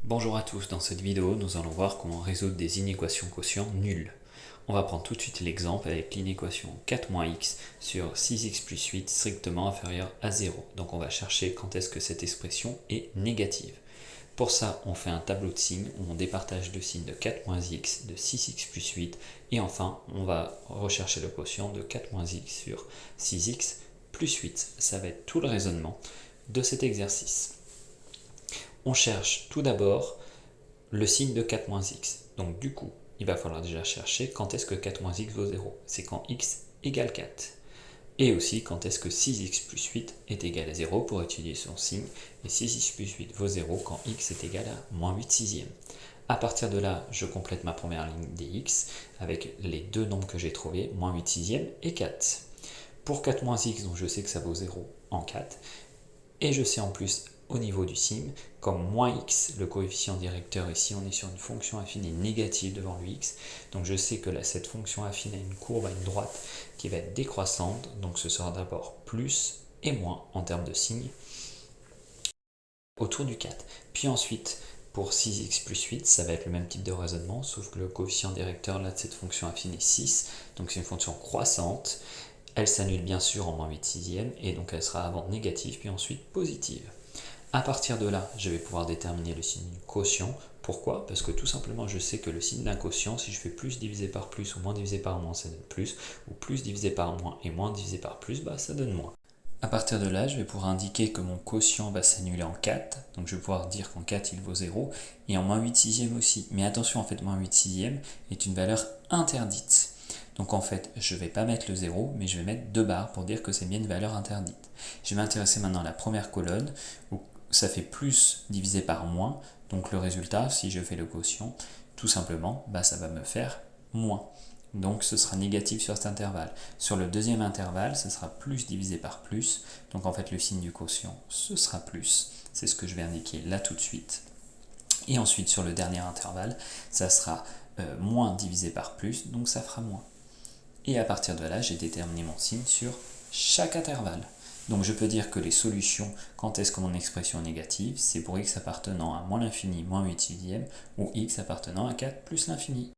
Bonjour à tous, dans cette vidéo nous allons voir comment résoudre des inéquations quotients nulles. On va prendre tout de suite l'exemple avec l'inéquation 4 moins x sur 6x plus 8 strictement inférieur à 0. Donc on va chercher quand est-ce que cette expression est négative. Pour ça, on fait un tableau de signes où on départage le signe de 4 moins x, de 6x plus 8, et enfin on va rechercher le quotient de 4 moins x sur 6x plus 8. Ça va être tout le raisonnement de cet exercice. On cherche tout d'abord le signe de 4 moins x. Donc du coup, il va falloir déjà chercher quand est-ce que 4 moins x vaut 0. C'est quand x égale 4. Et aussi quand est-ce que 6x plus 8 est égal à 0 pour étudier son signe. Et 6x plus 8 vaut 0 quand x est égal à moins 8 sixièmes. À partir de là, je complète ma première ligne des x avec les deux nombres que j'ai trouvés, moins 8 sixièmes et 4. Pour 4 moins x, donc je sais que ça vaut 0 en 4. Et je sais en plus au niveau du signe, comme moins x, le coefficient directeur ici, on est sur une fonction affine et négative devant le x. Donc je sais que là, cette fonction affine a une courbe à une droite qui va être décroissante. Donc ce sera d'abord plus et moins en termes de signe autour du 4. Puis ensuite, pour 6x plus 8, ça va être le même type de raisonnement, sauf que le coefficient directeur là, de cette fonction affine est 6. Donc c'est une fonction croissante. Elle s'annule bien sûr en moins 8 sixièmes, et donc elle sera avant négative, puis ensuite positive. À partir de là, je vais pouvoir déterminer le signe du quotient. Pourquoi? Parce que tout simplement, je sais que le signe d'un quotient, si je fais plus divisé par plus ou moins divisé par moins, ça donne plus, ou plus divisé par moins et moins divisé par plus, ça donne moins. À partir de là, je vais pouvoir indiquer que mon quotient va s'annuler en 4, donc je vais pouvoir dire qu'en 4 il vaut 0, et en moins 8 sixièmes aussi. Mais attention, en fait, moins 8 sixièmes est une valeur interdite. Donc en fait, je ne vais pas mettre le 0, mais je vais mettre 2 barres pour dire que c'est bien une valeur interdite. Je vais m'intéresser maintenant à la première colonne, où ça fait plus divisé par moins, donc le résultat, si je fais le quotient, tout simplement, ça va me faire moins. Donc ce sera négatif sur cet intervalle. Sur le deuxième intervalle, ce sera plus divisé par plus, donc en fait le signe du quotient, ce sera plus. C'est ce que je vais indiquer là tout de suite. Et ensuite sur le dernier intervalle, ça sera moins divisé par plus, donc ça fera moins. Et à partir de là, j'ai déterminé mon signe sur chaque intervalle. Donc je peux dire que les solutions, quand est-ce que mon expression est négative, c'est pour x appartenant à moins l'infini, moins 8 sixièmes, ou x appartenant à 4 plus l'infini.